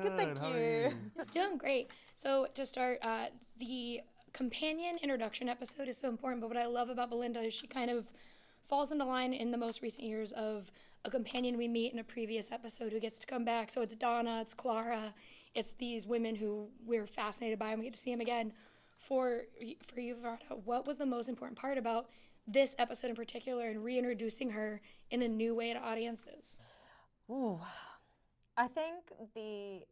Good, thank how are you. Doing great. So to start, the companion introduction episode is so important, but what I love about Belinda is she kind of falls into line in the most recent years of a companion we meet in a previous episode who gets to come back. So it's Donna, it's Clara, it's these women who we're fascinated by and we get to see them again. For you, Varada, what was the most important part about this episode in particular and reintroducing her in a new way to audiences? Ooh, I think the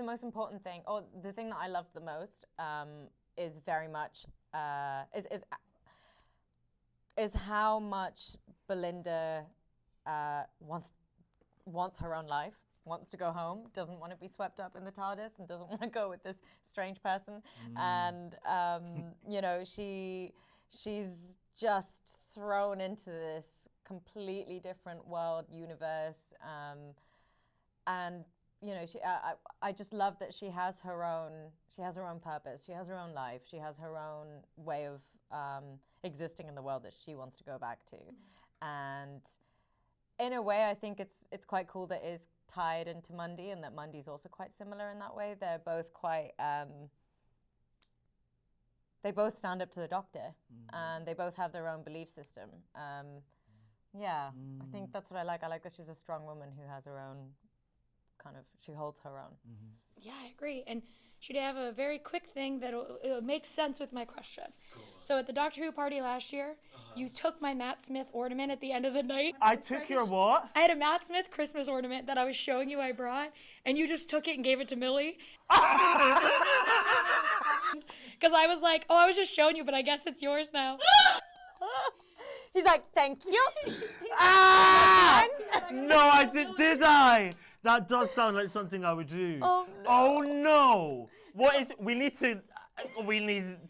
most important thing, or the thing that I loved the most, is very much is how much Belinda wants her own life, wants to go home, doesn't want to be swept up in the TARDIS, and doesn't want to go with this strange person. And you know, she's just thrown into this completely different world, universe, and you know, I just love that she has her own purpose, she has her own life, she has her own way of existing in the world that she wants to go back to. And in a way, I think it's quite cool that is tied into Mundy, and that Mundy's also quite similar in that way. They're both quite they both stand up to the Doctor, and they both have their own belief system. I think that's what I like. I like that she's a strong woman who has her own she holds her own. Yeah, I agree. And should I have a very quick thing that'll make sense with my question? Cool. So at the Doctor Who party last year, you took my Matt Smith ornament at the end of the night. I took your what? I had a Matt Smith Christmas ornament that I was showing you I brought, and you just took it and gave it to Millie. Because I was like, oh, I was just showing you, but I guess it's yours now. He's like, thank you. No, I did I? That does sound like something I would do. Oh no. Oh no. What is it? We need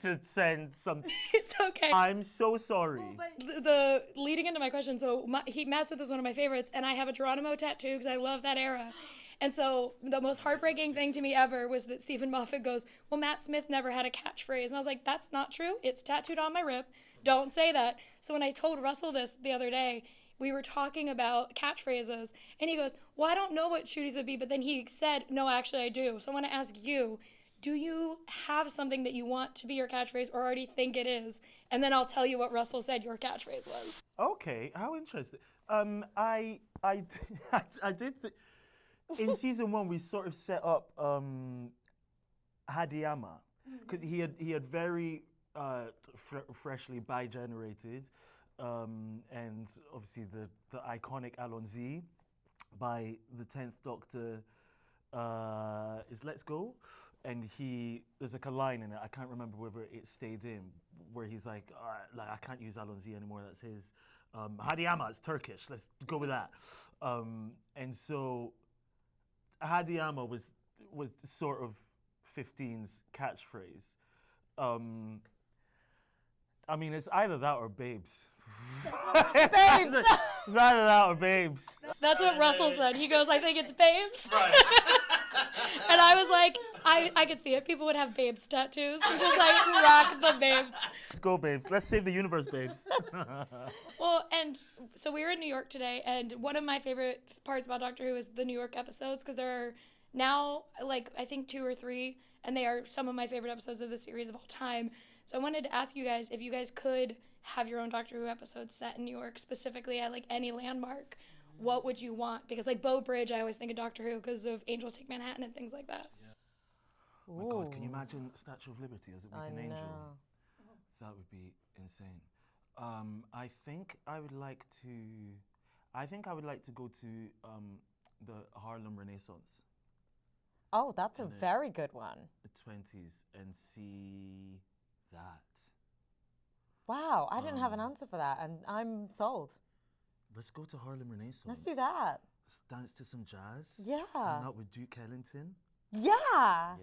to send something. It's okay. I'm so sorry. The leading into my question, so Matt Smith is one of my favorites, and I have a Geronimo tattoo because I love that era. And so the most heartbreaking thing to me ever was that Stephen Moffat goes, well, Matt Smith never had a catchphrase. And I was like, that's not true. It's tattooed on my rib. Don't say that. So when I told Russell this the other day, we were talking about catchphrases, and he goes, well, I don't know what Ncuti's would be, but then he said, no, actually I do. So I want to ask you, do you have something that you want to be your catchphrase or already think it is? And then I'll tell you what Russell said your catchphrase was. Okay, how interesting. I did. In season 1, we sort of set up Hadiyama, because he had very freshly bi-generated, and obviously the iconic Alonzi by the 10th Doctor is Let's Go, and there's like a line in it, I can't remember whether it stayed in, where he's like I can't use Alonzi anymore, that's his. Hadiyama is Turkish, let's go with that. And so Hadiyama was sort of 15's catchphrase. I mean, it's either that or babes. Babes! It's either that or babes. That's what Russell said. He goes, I think it's babes. Right. And I was like, I could see it. People would have babes tattoos and just like rock the babes. Let's go, babes. Let's save the universe, babes. Well, and so we were in New York today, and one of my favorite parts about Doctor Who is the New York episodes, because there are now, like, I think 2 or 3, and they are some of my favorite episodes of the series of all time. So I wanted to ask you guys if you guys could have your own Doctor Who episode set in New York, specifically at like any landmark, what would you want? Because like Bow Bridge, I always think of Doctor Who because of Angels Take Manhattan and things like that. Yeah. Oh my God, can you imagine Statue of Liberty as it with an angel? That would be insane. I think I would like to go to the Harlem Renaissance. Oh, that's a very good one. The 20s, and see that. Wow, I didn't have an answer for that, and I'm sold. Let's go to Harlem Renaissance. Let's do that. Let's dance to some jazz. Yeah. Hang out with Duke Ellington. Yeah. Yeah.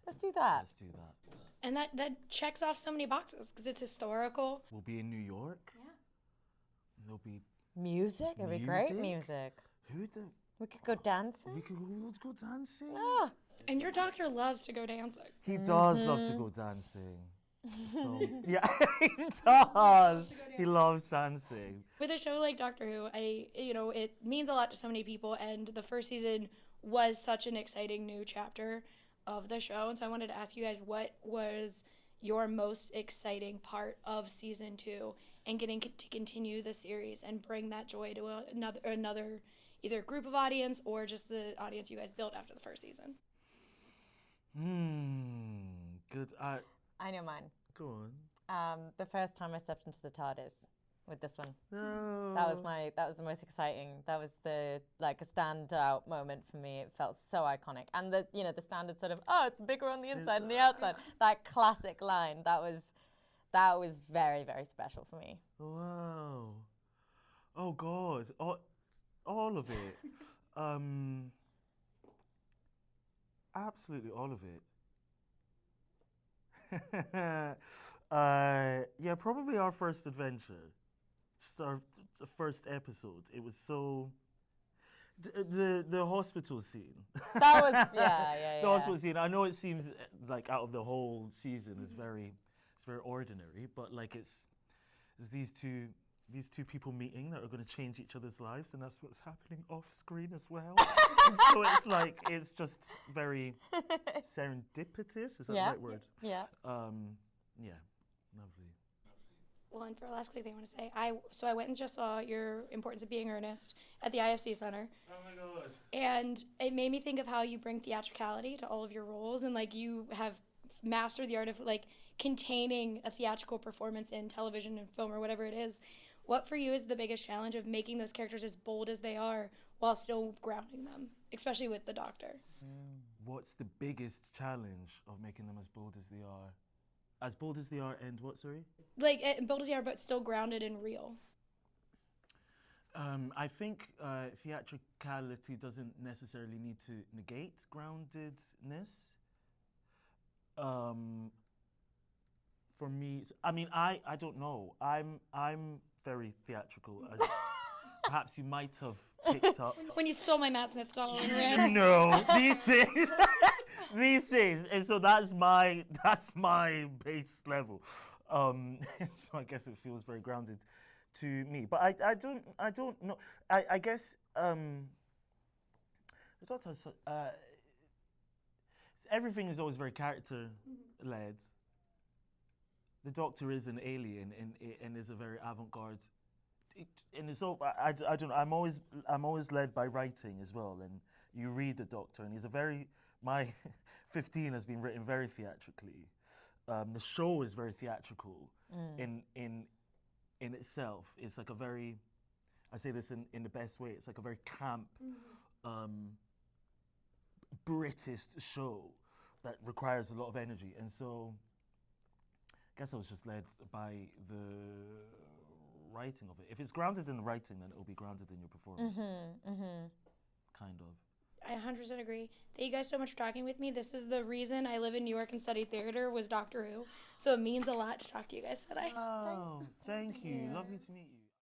Let's do that. Let's do that. And that checks off so many boxes because it's historical. We'll be in New York. Yeah. There'll be music. It'd be great music. We could go dancing. We could go dancing. Ah. And your doctor loves to go dancing. He does love to go dancing. So yeah, he does. He loves dancing. With a show like Doctor Who, it means a lot to so many people. And the first season was such an exciting new chapter of the show. And so I wanted to ask you guys, what was your most exciting part of season 2 and getting to continue the series and bring that joy to another either group of audience or just the audience you guys built after the first season? Good. I know mine. Go on. The first time I stepped into the TARDIS with this one. No. That was the most exciting. That was a standout moment for me. It felt so iconic. And the standard sort of, oh, it's bigger on the inside and the outside. That classic line, that was very, very special for me. Wow. Oh God. All of it. Absolutely all of it. Yeah, probably our first adventure. Just our first episode. It was so... The hospital scene. That was, yeah. The hospital scene. I know it seems like out of the whole season it's very ordinary, but like it's these two people meeting that are going to change each other's lives, and that's what's happening off screen as well. And so it's just very serendipitous. Is that the right word? Yeah. Yeah, lovely. Well, and for the last quick thing I want to say, I went and just saw your Importance of Being Earnest at the IFC Center. Oh my God. And it made me think of how you bring theatricality to all of your roles, and like you have mastered the art of like containing a theatrical performance in television and film or whatever it is. What for you is the biggest challenge of making those characters as bold as they are while still grounding them, especially with the Doctor? What's the biggest challenge of making them as bold as they are? As bold as they are and what, sorry? Like, bold as they are, but still grounded and real. I think theatricality doesn't necessarily need to negate groundedness. For me, I mean, I don't know. I'm very theatrical, as perhaps you might have picked up. When you stole my Matt Smith doll, right? No, these things. These things, and so that's my base level. So I guess it feels very grounded to me. But I don't know. I guess the Doctor has, everything is always very character led. The Doctor is an alien and is a very avant-garde. And it's all, I don't know. I'm always led by writing as well. And you read the Doctor, and he's a very... My 15 has been written very theatrically. The show is very theatrical in itself. It's like a very, I say this in the best way, it's like a very camp British show that requires a lot of energy. And so I guess I was just led by the writing of it. If it's grounded in the writing, then it'll be grounded in your performance. Kind of. I 100% agree. Thank you guys so much for talking with me. This is the reason I live in New York and study theater was Doctor Who. So it means a lot to talk to you guys today. Oh, thank you. Lovely to meet you.